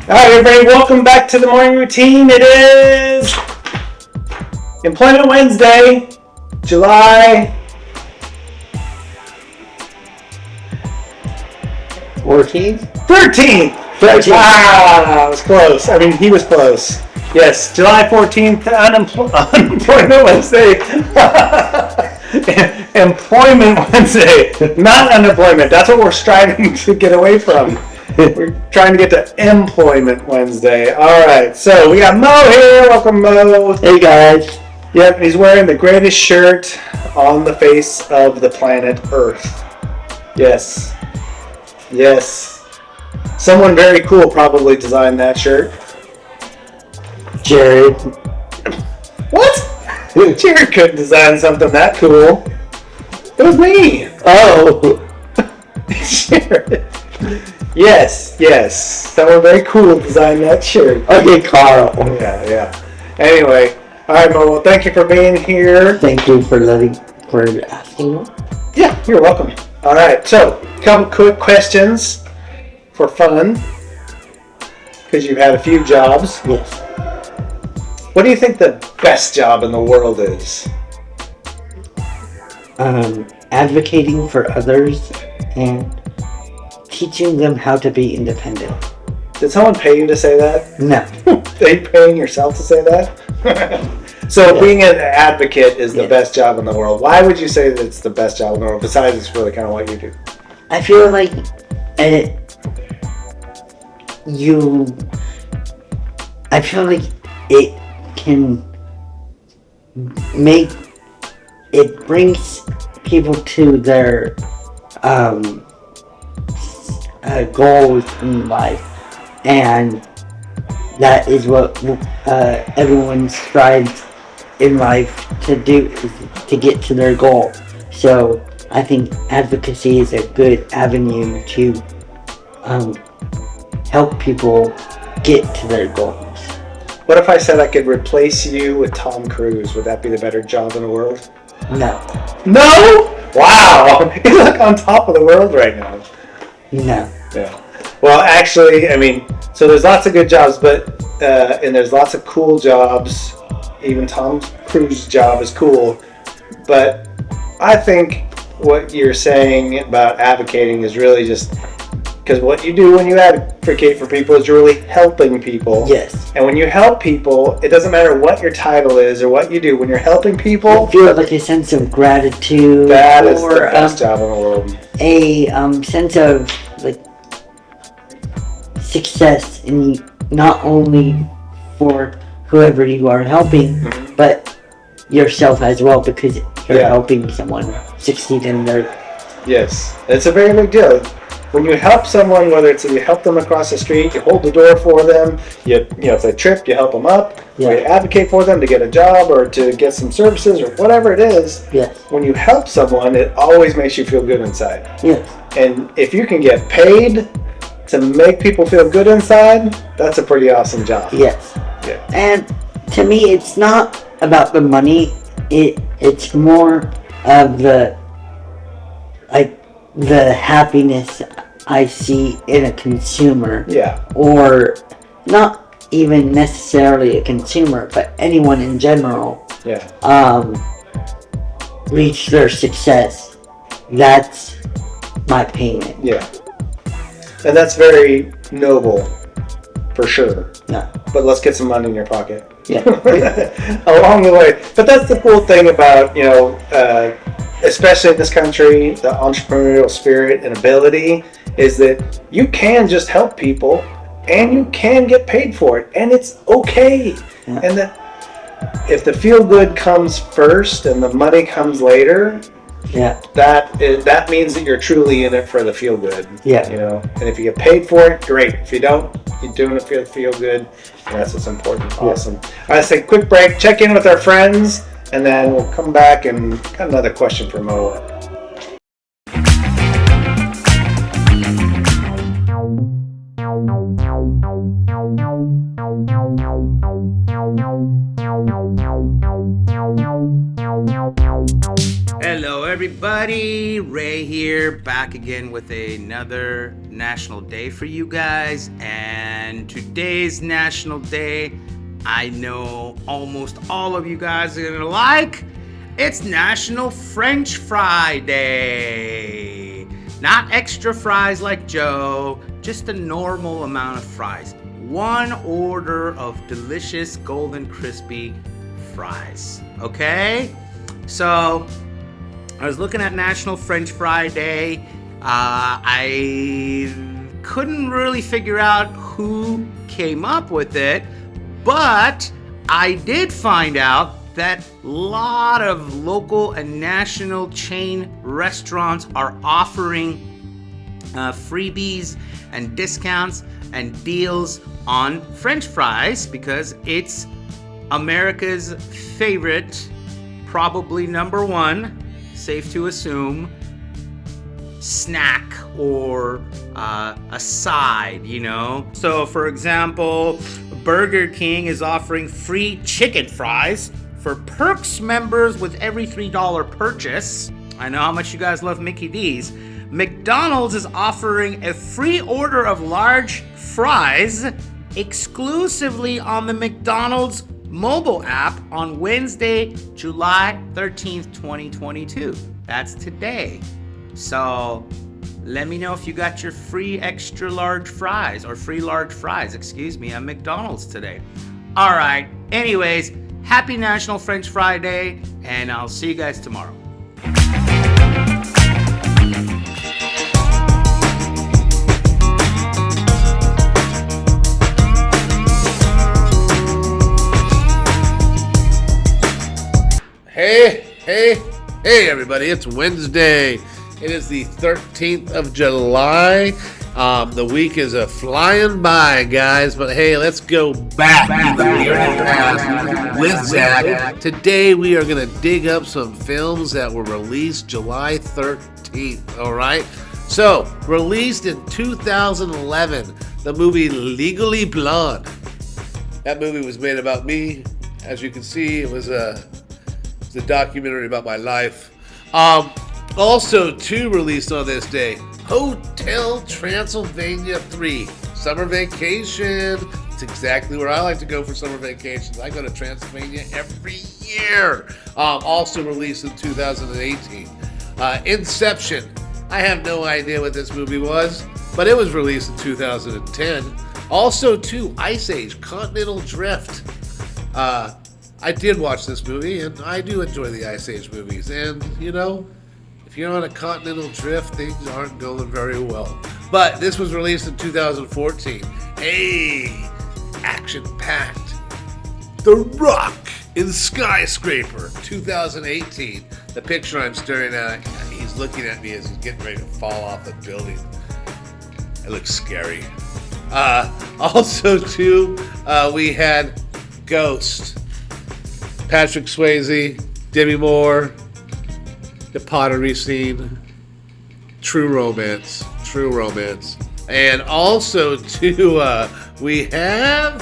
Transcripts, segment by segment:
All right, everybody, welcome back to the morning routine. It is Employment Wednesday, July 13th. Wow, that was close. I mean, he was close. Yes, July 14th, Unemployment Wednesday. Employment Wednesday, not unemployment. That's what we're striving to get away from. We're trying to get to Employment Wednesday. All right, so we got Mo here. Welcome, Mo. Hey guys. Yep, he's wearing the greatest shirt on the face of the planet Earth. Yes. Someone very cool probably designed that shirt. Jared. What? Jared couldn't design something that cool. It was me. Oh. Jared. Yes. Someone very cool designed that shirt. Okay, Carl. Yeah. Anyway, all right, Mo. Well, thank you for being here. Thank you for asking. Yeah, you're welcome. All right, so a couple quick questions for fun, because you've had a few jobs. Yes. What do you think the best job in the world is? Advocating for others and teaching them how to be independent. Did someone pay you to say that? No. Are you paying yourself to say that? So being an advocate is the best job in the world. Why would you say that it's the best job in the world, besides it's really kind of what you do? I feel like it can it brings people to their goals in life, and that is what everyone strives in life to do, is to get to their goal. So I think advocacy is a good avenue to help people get to their goals. What if I said I could replace you with Tom Cruise? Would that be the better job in the world? No. No? Wow. You look on top of the world right now. No. Yeah. Well, actually, I mean, so there's lots of good jobs, but and there's lots of cool jobs. Even Tom Cruise's job is cool, but I think what you're saying about advocating is really just because what you do when you advocate for people is you're really helping people. Yes. And when you help people, it doesn't matter what your title is or what you do. When you're helping people, I feel like a sense of gratitude. That is the best job in the world. A sense of like success, in not only for whoever you are helping, but yourself as well, because you're helping someone succeed in their. Yes, it's a very big deal. When you help someone, whether it's you help them across the street, you hold the door for them, if they trip, you help them up, or you advocate for them to get a job or to get some services or whatever it is. Yes. When you help someone, it always makes you feel good inside. Yes. And if you can get paid to make people feel good inside, that's a pretty awesome job. Yes. Yeah. And to me, it's not about the money. It's more of the happiness I see in a consumer. Yeah. Or not even necessarily a consumer, but anyone in general. Yeah. Reach their success. That's my payment. Yeah. And that's very noble, for sure. Yeah. But let's get some money in your pocket. Yeah. Along the way. But that's the cool thing about, especially in this country, the entrepreneurial spirit and ability is that you can just help people and you can get paid for it, and it's okay. Yeah. And that if the feel good comes first and the money comes later, that means that you're truly in it for the feel good. Yeah. And if you get paid for it, great. If you don't, you're doing it for the feel good, and that's what's important. Awesome. All right, let's take a quick break, check in with our friends, and then we'll come back and got another question for Mo. Hello everybody, Ray here, back again with another National Day for you guys. And today's National Day, I know almost all of you guys are gonna like. It's National French Fry Day. Not extra fries like Joe, just a normal amount of fries. One order of delicious golden crispy fries, okay? So I was looking at National French Fry Day. I couldn't really figure out who came up with it, but I did find out that a lot of local and national chain restaurants are offering freebies and discounts and deals on French fries because it's America's favorite, probably number one, safe to assume, snack or a side, you know? So for example, Burger King is offering free chicken fries for Perks members with every $3 purchase. I know how much you guys love Mickey D's. McDonald's is offering a free order of large fries exclusively on the McDonald's mobile app on Wednesday, July 13th, 2022. That's today. So let me know if you got your free extra large fries or free large fries, excuse me, at McDonald's today. All right. Anyways, happy National French Fry Day, and I'll see you guys tomorrow. Hey, everybody, it's Wednesday. It is the 13th of July. The week is flying by, guys, but hey, let's go back to the year and past with Zach. Today, we are going to dig up some films that were released July 13th, all right? So, released in 2011, the movie Legally Blonde. That movie was made about me. As you can see, it was a documentary about my life. Also, two released on this day. Hotel Transylvania 3, Summer Vacation. It's exactly where I like to go for summer vacations. I go to Transylvania every year. Also released in 2018. Inception. I have no idea what this movie was, but it was released in 2010. Also, too, Ice Age, Continental Drift. I did watch this movie, and I do enjoy the Ice Age movies. And, you know, if you're on a continental drift, things aren't going very well. But this was released in 2014. Hey, action-packed. The Rock in Skyscraper, 2018. The picture I'm staring at, he's looking at me as he's getting ready to fall off the building. It looks scary. Also, too, we had Ghost. Patrick Swayze, Demi Moore, the pottery scene, true romance. And also, too, we have,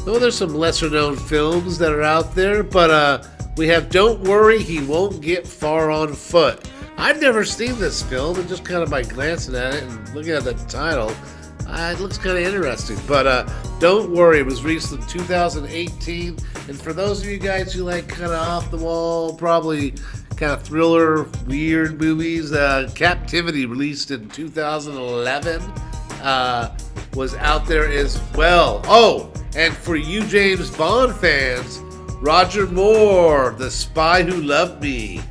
there's some lesser known films that are out there, but we have Don't Worry, He Won't Get Far on Foot. I've never seen this film, and just kind of by glancing at it and looking at the title, it looks kind of interesting. But Don't Worry, it was released in 2018. And for those of you guys who like kind of off the wall, probably kind of thriller, weird movies, Captivity, released in 2011, was out there as well. Oh, and for you James Bond fans, Roger Moore, The Spy Who Loved Me,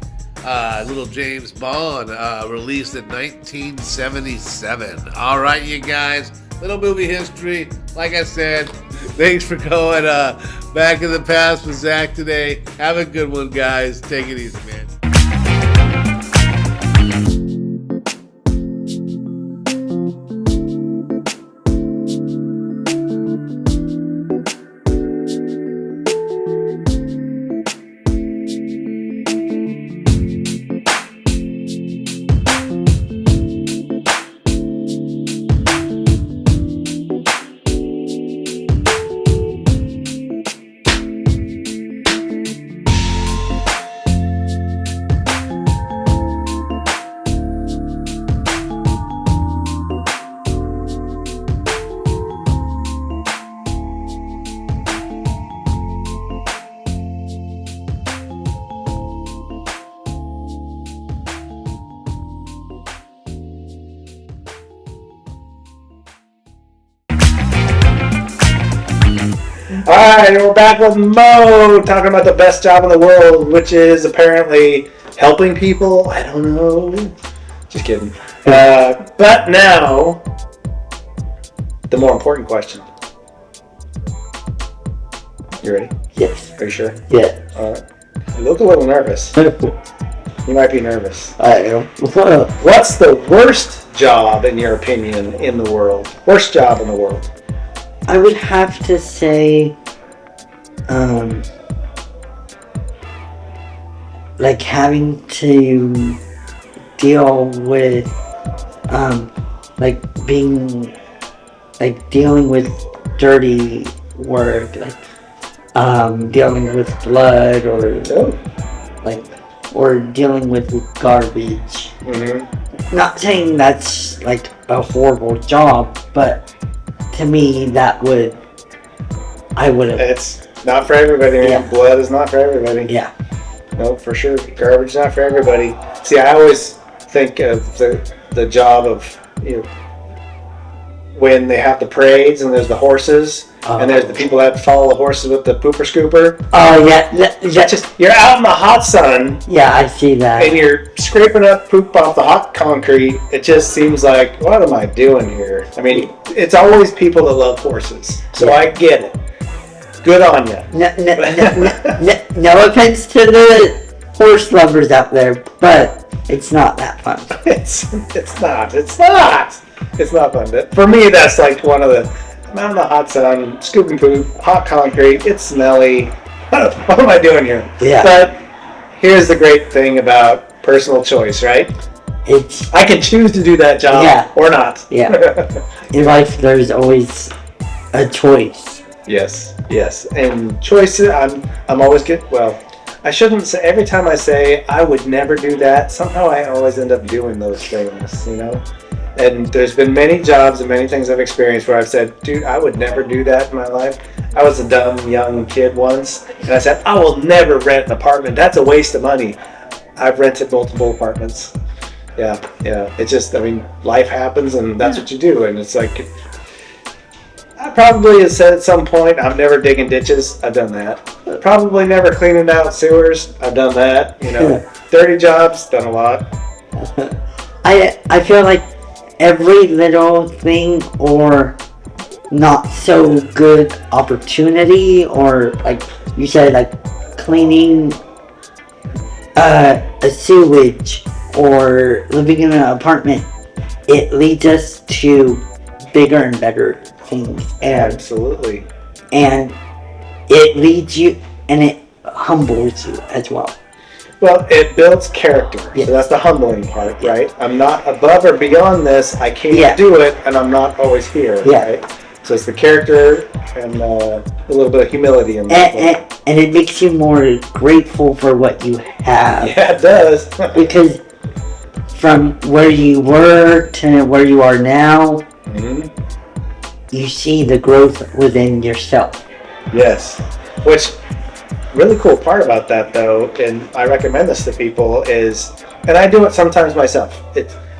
little James Bond, released in 1977. All right, you guys, little movie history. Like I said, thanks for going back in the past with Zach today. Have a good one, guys. Take it easy, man. Alright, we're back with Mo talking about the best job in the world, which is apparently helping people. I don't know. Just kidding. But now, the more important question. You ready? Yes. Are you sure? Yeah. Alright. You look a little nervous. You might be nervous. I am. What's the worst job, in your opinion, in the world? Worst job in the world? I would have to say, like having to deal with, like dealing with dirty work, like, dealing with blood or Oh. or dealing with garbage. Mm-hmm. Not saying that's like a horrible job, but to me I would have. It's not for everybody, man. Yeah. Blood is not for everybody. Yeah. No, for sure. Garbage is not for everybody. See, I always think of the job of, you know, when they have the parades and there's the horses and there's the people that follow the horses with the pooper scooper. Oh yeah, You're out in the hot sun yeah, I see that. and you're scraping up poop off the hot concrete. It just seems like, what am I doing here? I mean, it's always people that love horses, so I get it. Good on you. No offense to the horse lovers out there, but it's not that fun. It's not fun. For me, that's like one of the. I'm out in the hot sun, scooping poop, hot concrete. It's smelly. What am I doing here? Yeah. But here's the great thing about personal choice, right? I can choose to do that job or not. Yeah. In life, there's always a choice. Yes. And choices, I'm always good. Well, I shouldn't say, every time I say I would never do that, somehow I always end up doing those things, you know? And there's been many jobs and many things I've experienced where I've said, dude, I would never do that in my life. I was a dumb young kid once, and I said, I will never rent an apartment. That's a waste of money. I've rented multiple apartments. Yeah. It's just, I mean, life happens, and that's what you do. And it's like, I probably have said at some point, I'm never digging ditches. I've done that. Probably never cleaning out sewers. I've done that. You know, dirty jobs, done a lot. I feel like every little thing or not so good opportunity, or like you said, like cleaning a sewage or living in an apartment, it leads us to bigger and better things. And Absolutely. and it leads you and it humbles you as well. Well, it builds character. Yes. So that's the humbling part, right? I'm not above or beyond this. I can't do it, and I'm not always here, right? So it's the character and a little bit of humility in that. And it makes you more grateful for what you have. Yeah, it does. Because from where you were to where you are now, you see the growth within yourself. Yes. Which, really cool part about that, though, and I recommend this to people, is, and I do it sometimes myself,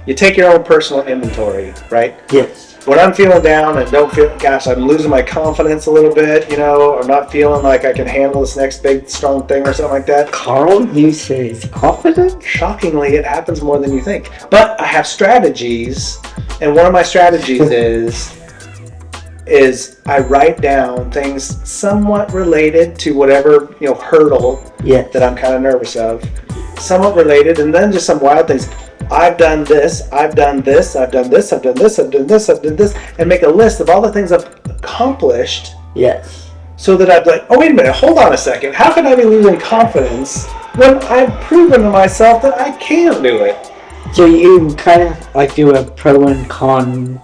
you take your own personal inventory, right? Yes. When I'm feeling down and don't feel, gosh, I'm losing my confidence a little bit, you know, I'm not feeling like I can handle this next big, strong thing or something like that. Carl uses confidence? Shockingly, it happens more than you think. But I have strategies, and one of my strategies is I write down things somewhat related to whatever, you know, hurdle that I'm kind of nervous of. Somewhat related, and then just some wild things. I've done this, I've done this, I've done this, I've done this, I've done this, I've done this, and make a list of all the things I've accomplished. Yes. So that I'd be like, oh, wait a minute, hold on a second. How can I be losing confidence when I've proven to myself that I can do it? So you kind of like do a pro and con?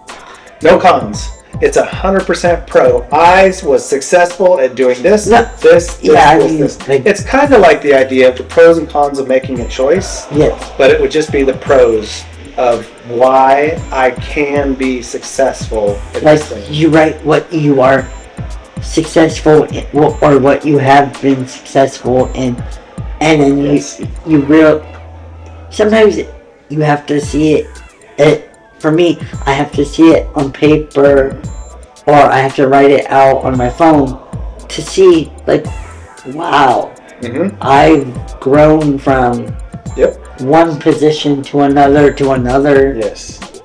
No cons. It's 100% pro. I was successful at doing this. It's kind of like the idea of the pros and cons of making a choice. Yes. But it would just be the pros of why I can be successful at like this thing. You write what you are successful in, or what you have been successful in, and then you sometimes you have to see it. For me, I have to see it on paper, or I have to write it out on my phone to see, like, wow, Mm-hmm. I've grown from Yep. one position to another to another. Yes.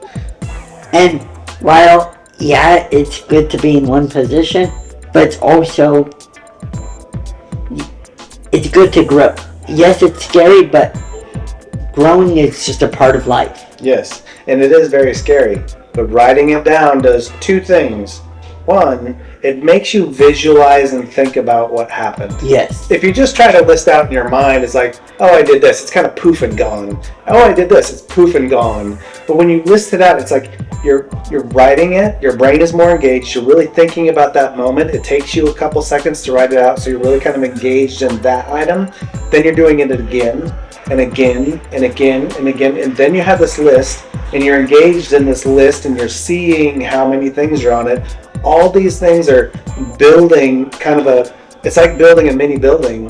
And while, yeah, it's good to be in one position, but it's also, it's good to grow. Yes, it's scary, but growing is just a part of life. Yes. And it is very scary. But writing it down does two things. One, it makes you visualize and think about what happened. Yes. If you just try to list out in your mind, it's like, oh, I did this. It's kind of poof and gone. Oh, I did this. It's poof and gone. But when you list it out, it's like you're writing it. Your brain is more engaged. You're really thinking about that moment. It takes you a couple seconds to write it out, so you're really kind of engaged in that item. Then you're doing it again and again and again and again, and then you have this list, and you're engaged in this list, and you're seeing how many things are on it. All these things are building kind of it's like building a mini building.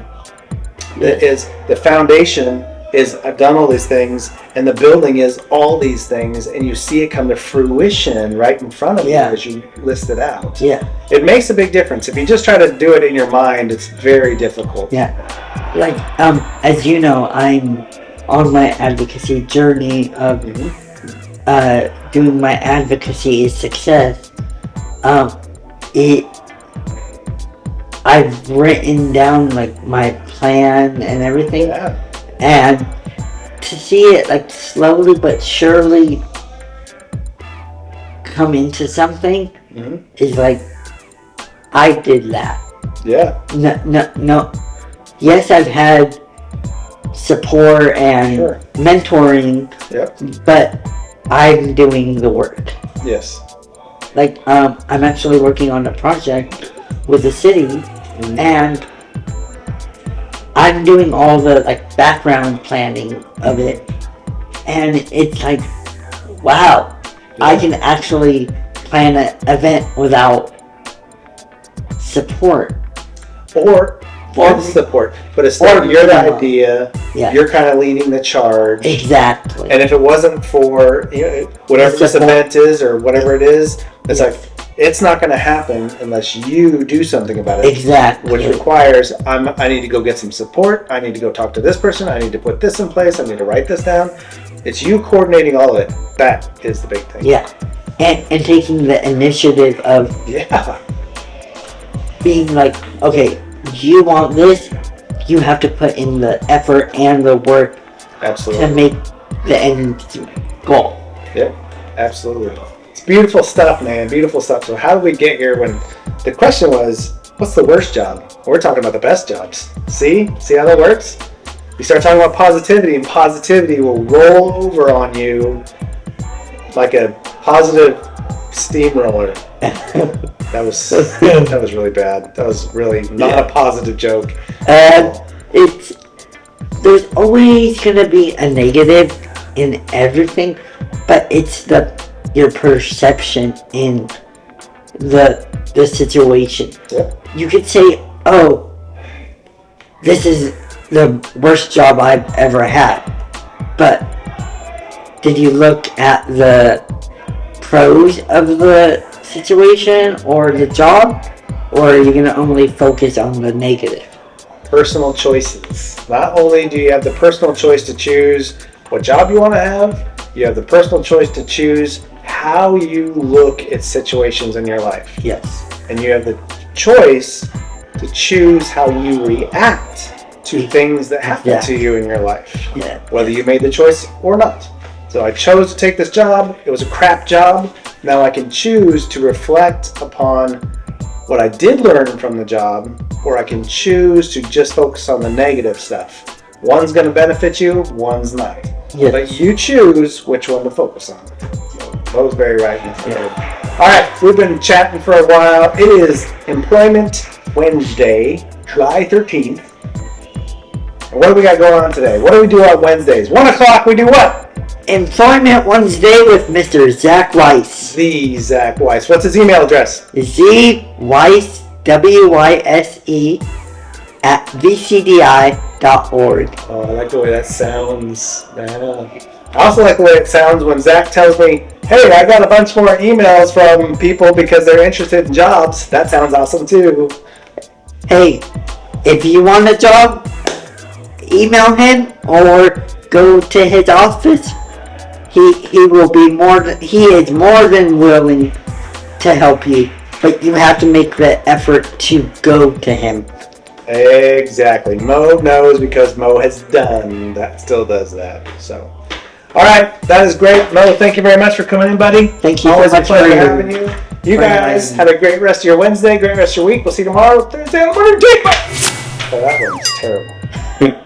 That is, the foundation is, I've done all these things, and the building is all these things, and you see it come to fruition right in front of you as you list it out. Yeah. It makes a big difference. If you just try to do it in your mind, it's very difficult. Yeah. Like, as you know, I'm on my advocacy journey of doing my advocacy is success. I've written down like my plan and everything, Yeah. and to see it like slowly but surely come into something is like, I did that. Yeah. No. Yes, I've had support and Sure. mentoring, Yep. but I'm doing the work. Yes. Like, I'm actually working on a project with the city, and I'm doing all the like background planning of it, and it's like, wow, I can actually plan an event without support. Or support, but it's like you're the idea. Yeah. You're kind of leading the charge. Exactly. And if it wasn't for whatever this support. event is or whatever it is, it's like it's not going to happen unless you do something about it. Exactly. Which requires I need to go get some support. I need to go talk to this person. I need to put this in place. I need to write this down. It's you coordinating all of it. That is the big thing. Yeah, and taking the initiative of Yeah. being like, okay, you want this, you have to put in the effort and the work to Absolutely. make the end goal. Yep. Absolutely. It's beautiful stuff, man. Beautiful stuff. So how did we get here when the question was, what's the worst job? We're talking about the best jobs. See how that works? You start talking about positivity, and positivity will roll over on you like a positive steamroller. That was really bad. That was really not a positive joke. There's always gonna be a negative in everything, but it's your perception in the situation. Yep. You could say, oh, this is the worst job I've ever had, but did you look at the pros of the situation or the job, or are you going to only focus on the negative? Personal choices. Not only do you have the personal choice to choose what job you want to have, you have the personal choice to choose how you look at situations in your life. Yes. And you have the choice to choose how you react to things that happen to you in your life. Yeah. Whether you made the choice or not. So I chose to take this job. It was a crap job. Now I can choose to reflect upon what I did learn from the job, or I can choose to just focus on the negative stuff. One's going to benefit you, one's not. Yes. But you choose which one to focus on. That was very right. All right, we've been chatting for a while. It is Employment Wednesday, July 13th. And what do we got going on today? What do we do on Wednesdays? 1 o'clock, we do what? Employment Wednesday with Mr. Zach Weiss. The Zach Weiss. What's his email address? Z Weiss, WYSE, at vcdi.org. Oh, I like the way that sounds. Yeah. I also like the way it sounds when Zach tells me, hey, I got a bunch more emails from people because they're interested in jobs. That sounds awesome too. hey, if you want a job, email him or go to his office. He will be he is more than willing to help you, but you have to make the effort to go to him. Exactly. Mo knows because Mo has done that. Still does that. So, all right, that is great, Mo. Thank you very much for coming in, buddy. Thank you Always so a much pleasure for having you. You for guys inviting have a great rest of your Wednesday, great rest of your week. We'll see you tomorrow, Thursday on the morning. Oh, that one's terrible.